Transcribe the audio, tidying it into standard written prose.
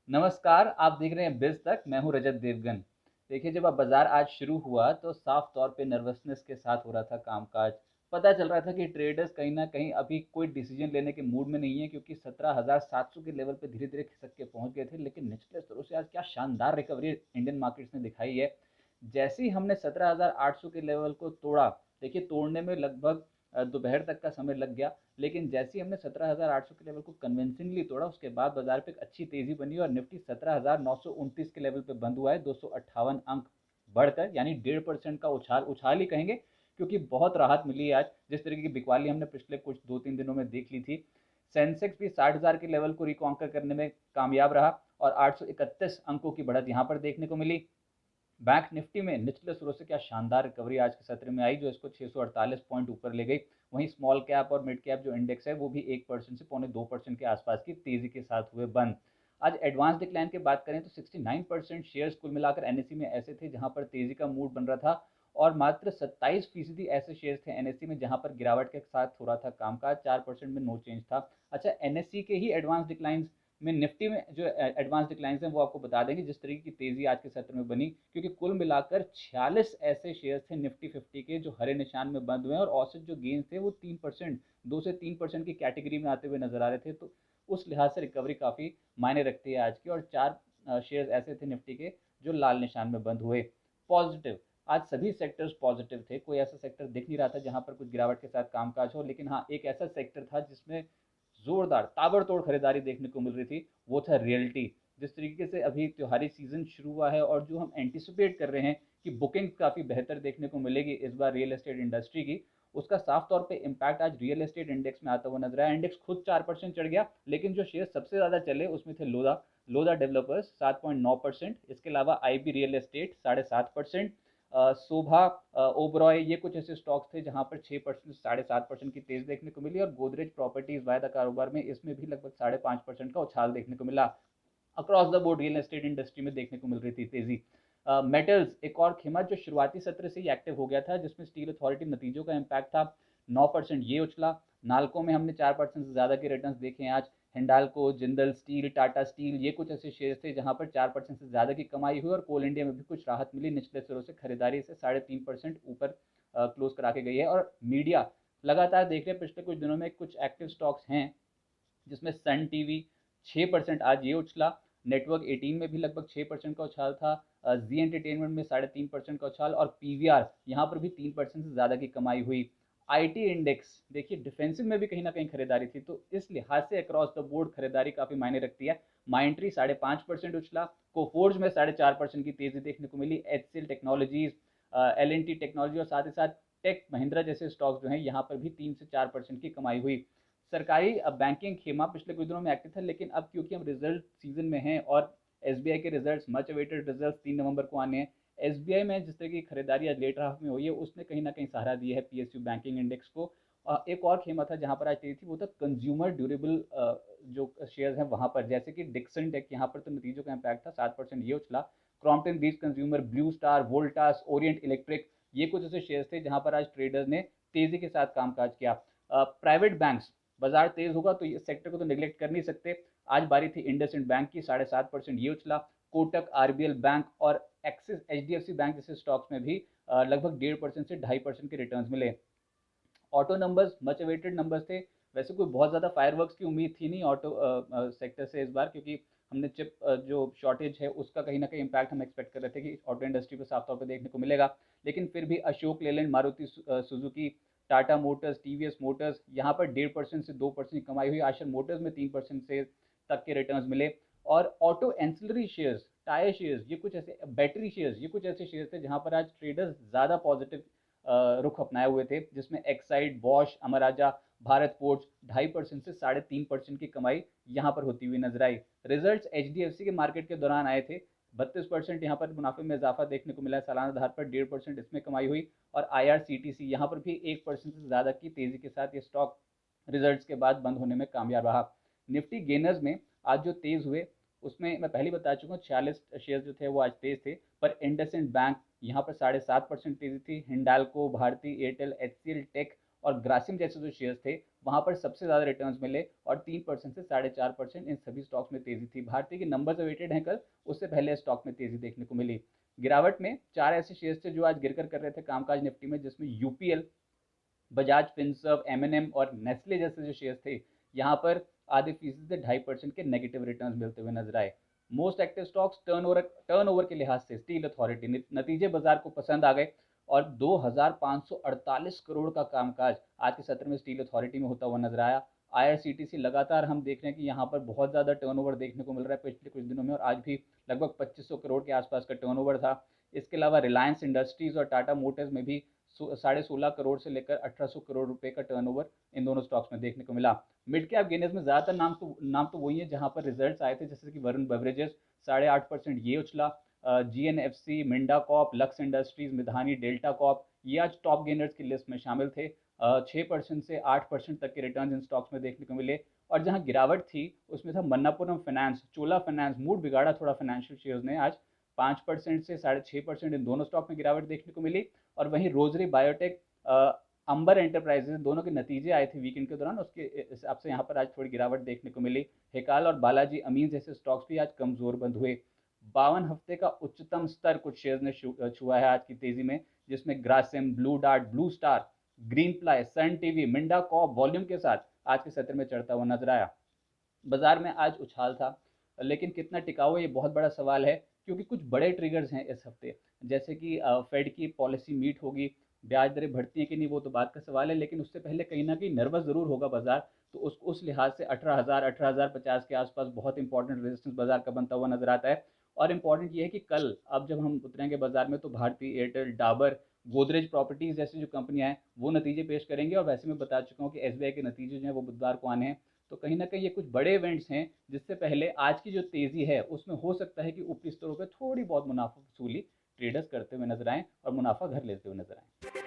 नमस्कार, आप देख रहे हैं बिज़ तक, मैं हूँ रजत देवगन। देखिए, जब बाज़ार आज शुरू हुआ तो साफ़ तौर पे नर्वसनेस के साथ हो रहा था कामकाज। पता चल रहा था कि ट्रेडर्स कहीं न कहीं अभी कोई डिसीज़न लेने के मूड में नहीं है, क्योंकि 17,700 के लेवल पे धीरे-धीरे खिसक के पहुँच गए थे। लेकिन निचले स्तरों से आज क्या शानदार रिकवरी इंडियन मार्केट्स ने दिखाई है। जैसे ही हमने 17,800 के लेवल को तोड़ा, देखिए तोड़ने में लगभग दोपहर तक का समय लग गया। लेकिन जैसे ही हमने 17,800 के लेवल को कन्विंसिंगली तोड़ा, उसके बाद बाजार पे एक अच्छी तेजी बनी और निफ्टी 17,929 के लेवल पे बंद हुआ है, 258 अंक बढ़कर, यानी 1.5% का उछाल उछाल ही कहेंगे, क्योंकि बहुत राहत मिली है आज। जिस तरीके की बिकवाली हमने पिछले कुछ 2-3 दिनों में देख ली थी, सेंसेक्स भी 60,000 के लेवल को रिकॉन्कर करने में कामयाब रहा और 831 अंकों की बढ़त यहाँ पर देखने को मिली। बैंक निफ्टी में निचले स्रोत से क्या शानदार रिकवरी आज के सत्र में आई, जो इसको 648 पॉइंट ऊपर ले गई। वहीं स्मॉल कैप और मिड कैप जो इंडेक्स है, वो भी 1% से 0.25% के आसपास की तेजी के साथ हुए बंद। आज एडवांस डिक्लाइन की बात करें तो 69% शेयर्स कुल मिलाकर एनएससी में ऐसे थे जहां पर तेजी का मूड बन रहा था, और मात्र 27% ऐसे शेयर्स थे एनएससी में जहां पर गिरावट के साथ हो रहा था कामकाज। 4% में नो चेंज था। अच्छा, एनएससी के ही एडवांस डिक्लाइन में निफ्टी में जो एडवांस डिक्लाइंस हैं वो आपको बता देंगे, जिस तरीके की तेजी आज के सत्र में बनी, क्योंकि कुल मिलाकर 46 ऐसे शेयर्स थे निफ्टी 50 के जो हरे निशान में बंद हुए हैं, और औसत जो गेंस थे वो 3%, 2 से 3% की कैटेगरी में आते हुए नजर आ रहे थे। तो उस लिहाज से रिकवरी काफ़ी मायने रखती है आज की, और 4 शेयर्स ऐसे थे निफ्टी के जो लाल निशान में बंद हुए। पॉजिटिव, आज सभी सेक्टर्स पॉजिटिव थे, कोई ऐसा सेक्टर दिख नहीं रहा था जहां पर कुछ गिरावट के साथ कामकाज हो। लेकिन हाँ, एक ऐसा सेक्टर था जिसमें जोरदार ताबड़तोड़ खरीदारी देखने को मिल रही थी, वो था रियल्टी। जिस तरीके से अभी त्योहारी सीजन शुरू हुआ है और जो हम एंटिसिपेट कर रहे हैं कि बुकिंग काफ़ी बेहतर देखने को मिलेगी इस बार रियल एस्टेट इंडस्ट्री की, उसका साफ तौर पे इम्पैक्ट आज रियल एस्टेट इंडेक्स में आता हुआ नजर आया। इंडेक्स खुद 4% चढ़ गया, लेकिन जो शेयर सबसे ज़्यादा चले उसमें थे लोधा लोधा डेवलपर्स 7.9%, इसके अलावा आईबी रियल एस्टेट 7.5%, शोभा, ओबरॉय, ये कुछ ऐसे स्टॉक्स थे जहां पर 6% से 7.5% की तेज देखने को मिली। और गोदरेज प्रॉपर्टीज वायदा कारोबार में इसमें भी लगभग 5.5% का उछाल देखने को मिला। Across the board real estate industry में देखने को मिल रही थी तेजी। मेटल्स एक और खेमा जो शुरुआती सत्र से ही एक्टिव हो गया था, जिसमें स्टील अथॉरिटी नतीजों का इम्पैक्ट था, 9% ये उछला। नाल्को में हमने 4% से ज़्यादा के रिटर्न्स देखे हैं आज। हिंडाल्को, जिंदल स्टील, टाटा स्टील, ये कुछ ऐसे शेयर थे जहां पर 4% से ज़्यादा की कमाई हुई। और कोल इंडिया में भी कुछ राहत मिली, निचले स्तरों से खरीदारी से 3.5% ऊपर क्लोज करा के गई है। और मीडिया लगातार देख रहे हैं, पिछले कुछ दिनों में कुछ एक्टिव स्टॉक्स हैं, जिसमें सन टीवी 6% आज ये उछला। नेटवर्क 18 में भी लगभग 6% का उछाल था। जी एंटरटेनमेंट में 3.5% का उछाल, और पीवीआर यहाँ पर भी 3% से ज़्यादा की कमाई हुई। आईटी इंडेक्स देखिए, डिफेंसिव में भी कहीं ना कहीं खरीदारी थी, तो इस लिहाज से अक्रॉस द बोर्ड खरीदारी काफ़ी मायने रखती है। माइंट्री 5.5% उछला। कोफोर्ज में 4.5% की तेज़ी देखने को मिली। H C L technologies, L N T technology और साथ ही साथ टेक महिंद्रा जैसे स्टॉक्स जो हैं, यहाँ पर भी 3 से 4% की कमाई हुई। सरकारी बैंकिंग खेमा पिछले कुछ दिनों में एक्टिव था, लेकिन अब क्योंकि हम रिजल्ट सीजन में हैं और एसबीआई के रिजल्ट्स, मच अवेटेड रिजल्ट्स 3 नवंबर को आने हैं। एसबीआई में जिस तरह की खरीदारी आज लेट हाफ में हुई है, उसने कहीं ना कहीं सहारा दिया है पीएसयू बैंकिंग इंडेक्स को। एक और खेमा था जहां पर आज तेजी थी, वो था कंज्यूमर ड्यूरेबल जो शेयर्स हैं वहां पर, जैसे कि डिक्सन टेक, यहाँ पर तो नतीजों का इम्पैक्ट था, 7% ये उछला। क्रॉम्पटन बीज consumer, blue star, Voltas, Orient electric, ये कुछ ऐसे शेयर्स थे जहां पर आज ट्रेडर्स ने तेजी के साथ कामकाज किया। प्राइवेट बैंक्स, बाजार तेज होगा तो ये सेक्टर को तो निगलेक्ट कर नहीं सकते। आज बारी थी इंडसइंड बैंक की, 7.5% ये उछला। कोटक, आरबीएल बैंक और एक्सिस एचडीएफसी बैंक जैसे स्टॉक्स में भी लगभग 1.5% से 2.5% के रिटर्न्स मिले। Auto numbers much awaited numbers थे। वैसे कोई बहुत ज़्यादा फायरवर्क्स की उम्मीद थी नहीं ऑटो सेक्टर से इस बार, क्योंकि हमने चिप जो शॉर्टेज है उसका कहीं ना कहीं इम्पैक्ट हम एक्सपेक्ट कर रहे थे कि ऑटो इंडस्ट्री पे साफ तौर पे देखने को मिलेगा। लेकिन फिर भी Ashok Leyland, Maruti Suzuki, Tata Motors, TVS Motors, यहाँ पर 1.5% से 2% की कमाई हुई। आशर मोटर्स में 3% से तक के रिटर्न्स मिले। और auto ancillary shares, tyre shares, ये कुछ ऐसे बैटरी शेयर्स, ये कुछ ऐसे शेयर्स थे जहाँ पर आज ट्रेडर्स ज़्यादा पॉजिटिव रुख अपनाए हुए थे, जिसमें Exide, Bosch, Amaraja, Bharat forge 2.5% से 3.5% की कमाई यहाँ पर होती हुई नजर आई। रिजल्ट्स एचडीएफसी के मार्केट के दौरान आए थे, 32% यहाँ पर मुनाफे में इजाफा देखने को मिला है सालाना आधार पर, 1.5% इसमें कमाई हुई। और आईआरसीटीसी यहाँ पर भी 1% से ज़्यादा की तेजी के साथ ये स्टॉक रिजल्ट्स के बाद बंद होने में कामयाब रहा। निफ्टी गेनर्स में आज जो तेज हुए, उसमें मैं पहले बता चुका हूँ, 46 शेयर जो थे वो आज तेज थे। पर इंडसइंड बैंक यहाँ पर 7.5% तेजी थी। हिंडाल्को, भारती एयरटेल, एचसीएल टेक और ग्रासिम जैसे जो शेयर्स थे वहाँ पर सबसे ज़्यादा रिटर्न्स मिले और 3% से 4.5% इन सभी स्टॉक्स में तेज़ी थी। भारतीय के नंबर्स वेटेड हैं कल, उससे पहले स्टॉक में तेज़ी देखने को मिली। गिरावट में 4 ऐसे शेयर्स थे जो आज गिरकर कर रहे थे कामकाज निफ्टी में, जिसमें यूपीएल, बजाज फिनसर्व, एमएनएम और नेस्ले जैसे जो शेयर्स थे, यहाँ पर आधे फीसदी से 2.5% के नेगेटिव रिटर्न्स मिलते हुए नजर आए। मोस्ट एक्टिव स्टॉक्स टर्नओवर के लिहाज से स्टील अथॉरिटी नतीजे बाजार को पसंद आ गए और 2548 करोड़ का कामकाज आज के सत्र में स्टील अथॉरिटी में होता हुआ नजर आया। आईआरसीटीसी लगातार हम देख रहे हैं कि यहाँ पर बहुत ज़्यादा टर्नओवर देखने को मिल रहा है पिछले कुछ दिनों में, और आज भी लगभग 2500 करोड़ के आसपास का टर्नओवर था। इसके अलावा रिलायंस इंडस्ट्रीज और टाटा मोटर्स में भी 16.5 करोड़ से लेकर 1800 करोड़ रुपए का टर्नओवर इन दोनों स्टॉक्स में देखने को मिला। मिड कैप गेनर्स में ज़्यादातर नाम तो वही है जहां पर रिजल्ट्स आए थे, जैसे कि वरुण बेवरेजेस 8.5% ये उछला, GNFC, Minda corp, Lux industries, Midhani, Delta corp ये आज टॉप गेनर्स की लिस्ट में शामिल थे। 6% से 8% तक के रिटर्न इन स्टॉक्स में देखने को मिले। और जहां गिरावट थी उसमें था मन्नापुरम फाइनेंस, चोला फाइनेंस, मूड बिगाड़ा थोड़ा फाइनेंशियल शेयर्स ने आज। 5% से 6.5% इन दोनों स्टॉक में गिरावट देखने को मिली। और वहीं रोजरी बायोटेक, अंबर एंटरप्राइजेज, दोनों के नतीजे आए थे वीकेंड के दौरान, उसके हिसाब से यहाँ पर आज थोड़ी गिरावट देखने को मिली। हिकाल और बालाजी अमीन जैसे स्टॉक्स भी आज कमजोर बंद हुए। 52 हफ्ते का उच्चतम स्तर कुछ शेयर्स ने छुआ है आज की तेजी में, जिसमें Grasim, Blue Dart, Blue Star, Green Ply, Sun TV, Minda corp volume के साथ आज के सत्र में चढ़ता हुआ नजर आया। बाजार में आज उछाल था, लेकिन कितना टिकाऊ है ये बहुत बड़ा सवाल है, क्योंकि कुछ बड़े ट्रिगर्स हैं इस हफ्ते, जैसे कि फेड की पॉलिसी मीट होगी, ब्याज दरें बढ़ती हैं कि नहीं वो तो बात का सवाल है, लेकिन उससे पहले कहीं ना कहीं नर्वस ज़रूर होगा बाजार। तो उस लिहाज से 18,000 के आसपास बहुत इंपॉर्टेंट रेजिस्टेंस बाजार का बनता हुआ नजर आता है। और इम्पॉर्टेंट ये है कि कल अब जब हम उतरेंगे बाजार में तो भारतीय एयरटेल, डाबर, गोदरेज प्रॉपर्टीज जैसी जो कंपनियां हैं वो नतीजे पेश करेंगे, और वैसे मैं बता चुका हूँ कि एसबीआई के नतीजे जो हैं वो बुधवार को आने हैं। तो कहीं ना कहीं ये कुछ बड़े इवेंट्स हैं, जिससे पहले आज की जो तेज़ी है उसमें हो सकता है कि ऊपरी स्तरों पर थोड़ी बहुत मुनाफा वसूली ट्रेडर्स करते हुए नजर आएं और मुनाफा घर लेते हुए नजर आएं।